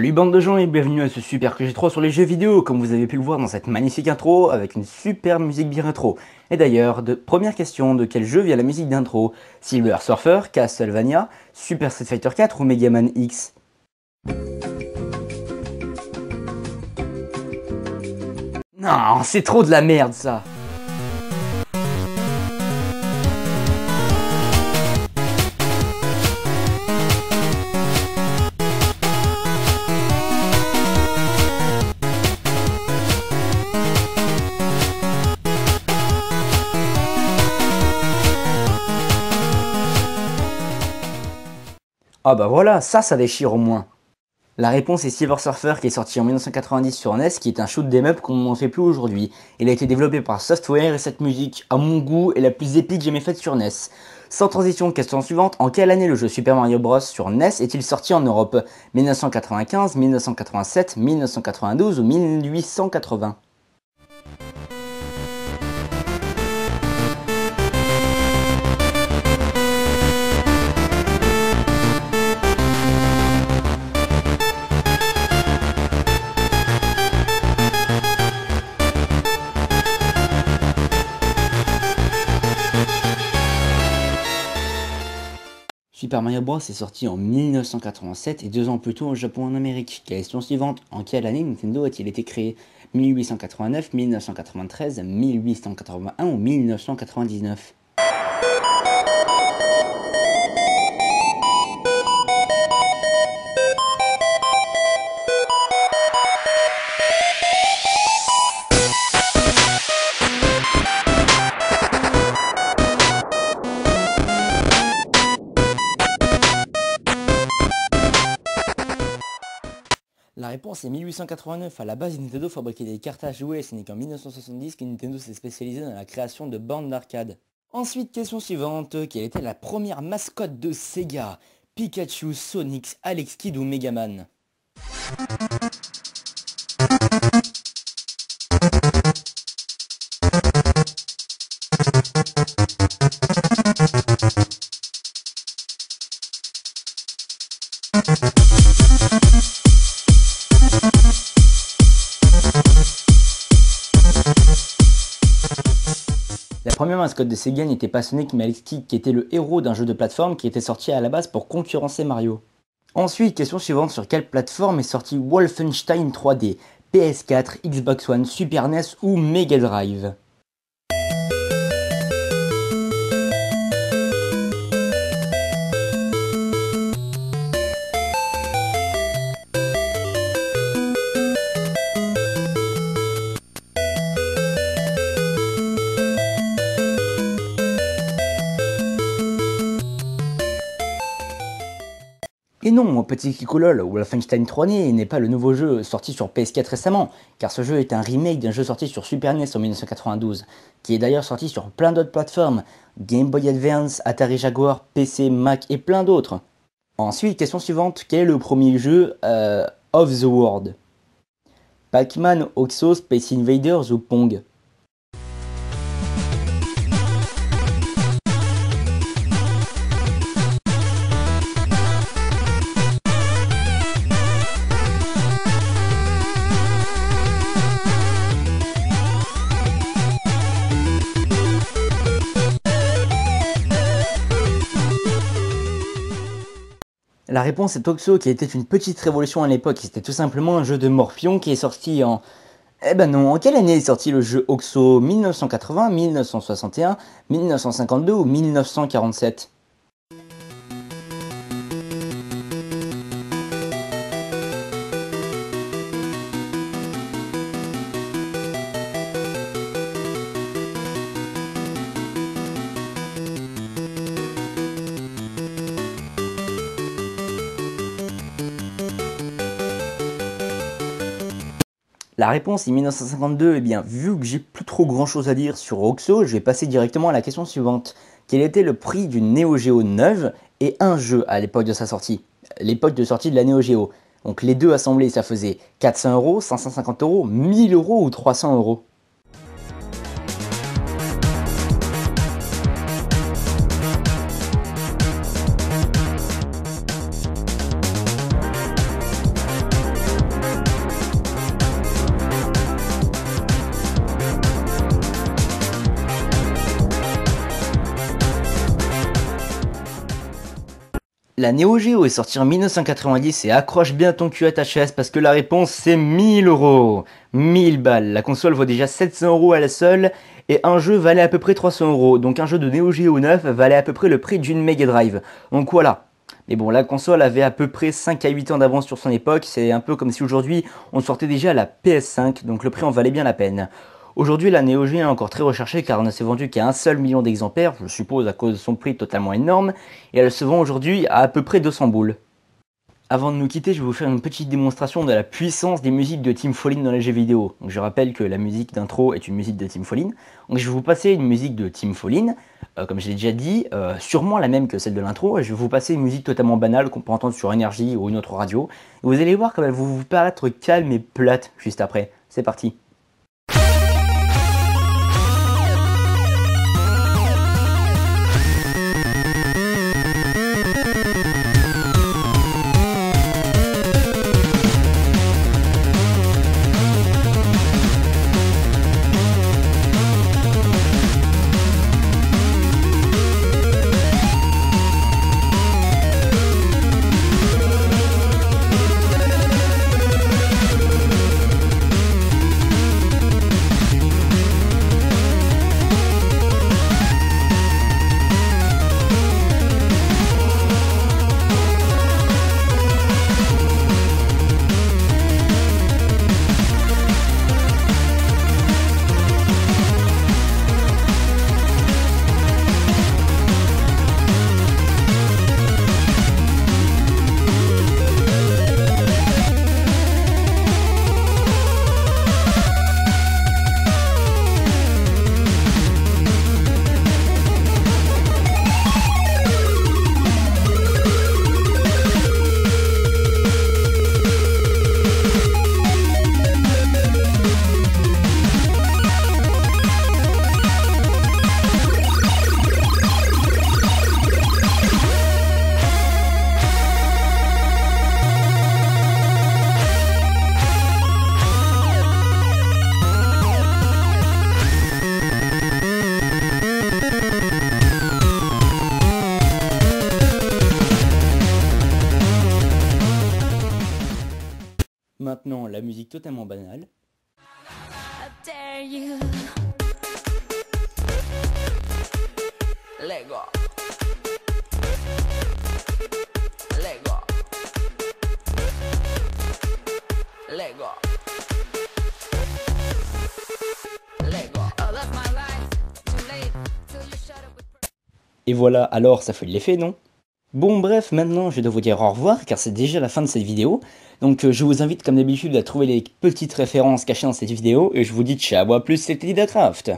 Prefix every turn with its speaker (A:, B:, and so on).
A: Salut bande de gens et bienvenue à ce super QG3 sur les jeux vidéo, comme vous avez pu le voir dans cette magnifique intro avec une super musique bien rétro. Et d'ailleurs, première question, de quel jeu vient la musique d'intro? Silver Surfer, Castlevania, Super Street Fighter 4 ou Mega Man X? Non, c'est trop de la merde ça! Ah bah voilà, ça déchire au moins. La réponse est Silver Surfer qui est sorti en 1990 sur NES, qui est un shoot 'em up qu'on n'en fait plus aujourd'hui. Il a été développé par Software et cette musique, à mon goût, est la plus épique jamais faite sur NES. Sans transition, question suivante, en quelle année le jeu Super Mario Bros sur NES est-il sorti en Europe? 1995, 1987, 1992 ou 1880? Super Mario Bros est sorti en 1987 et 2 ans plus tôt au Japon et en Amérique. Question suivante, en quelle année Nintendo a-t-il été créé? 1889, 1993, 1881 ou 1999? La réponse est 1889. À la base, Nintendo fabriquait des cartes à jouer et ce n'est qu'en 1970 que Nintendo s'est spécialisé dans la création de bornes d'arcade. Ensuite, question suivante, quelle était la première mascotte de Sega? Pikachu, Sonic, Alex Kidd ou Megaman? La première mascotte de Sega n'était pas Sonic mais Alex Kidd qui était le héros d'un jeu de plateforme qui était sorti à la base pour concurrencer Mario. Ensuite, question suivante, sur quelle plateforme est sorti Wolfenstein 3D? PS4, Xbox One, Super NES ou Mega Drive? Et non, mon petit Kikolol, Wolfenstein 3D n'est pas le nouveau jeu sorti sur PS4 récemment, car ce jeu est un remake d'un jeu sorti sur Super NES en 1992, qui est d'ailleurs sorti sur plein d'autres plateformes, Game Boy Advance, Atari Jaguar, PC, Mac et plein d'autres. Ensuite, question suivante, quel est le premier jeu of the world? Pac-Man, Oxo, Space Invaders ou Pong? La réponse est Oxo qui était une petite révolution à l'époque, c'était tout simplement un jeu de morpion qui est sorti en... Eh ben non, en quelle année est sorti le jeu Oxo? 1980, 1961, 1952 ou 1947? La réponse est 1952, et bien vu que j'ai plus trop grand chose à dire sur Oxo, je vais passer directement à la question suivante. Quel était le prix d'une Neo Geo neuve et un jeu à l'époque de sa sortie? L'époque de sortie de la Neo Geo. Donc les deux assemblés ça faisait 400 €, 550 €, 1000 € ou 300 €. La Neo Geo est sortie en 1990 et accroche bien ton cul à ta chaise parce que la réponse c'est 1000 euros. 1000 balles. La console vaut déjà 700 euros à la seule et un jeu valait à peu près 300 euros. Donc un jeu de Neo Geo 9 valait à peu près le prix d'une Mega Drive. Donc voilà. Mais bon, la console avait à peu près 5 à 8 ans d'avance sur son époque. C'est un peu comme si aujourd'hui on sortait déjà la PS5. Donc le prix en valait bien la peine. Aujourd'hui, la Neo Geo est encore très recherchée car elle ne s'est vendue qu'à 1 seul million d'exemplaires, je suppose à cause de son prix totalement énorme, et elle se vend aujourd'hui à peu près 200 boules. Avant de nous quitter, je vais vous faire une petite démonstration de la puissance des musiques de Tim Follin dans les jeux vidéo. Donc, je rappelle que la musique d'intro est une musique de Tim Follin. Donc je vais vous passer une musique de Tim Follin, comme je l'ai déjà dit, sûrement la même que celle de l'intro, et je vais vous passer une musique totalement banale qu'on peut entendre sur Énergie ou une autre radio. Et vous allez voir comme elle va vous paraître calme et plate juste après. C'est parti. Maintenant, la musique totalement banale.
B: Lego. Lego. Lego. Lego. Oh, that's my life. Too late till you shut up with...
A: Et voilà, alors ça fait de l'effet, non? Bon bref, maintenant je dois vous dire au revoir car c'est déjà la fin de cette vidéo. Donc je vous invite comme d'habitude à trouver les petites références cachées dans cette vidéo et je vous dis ciao, à plus, c'était Didacraft.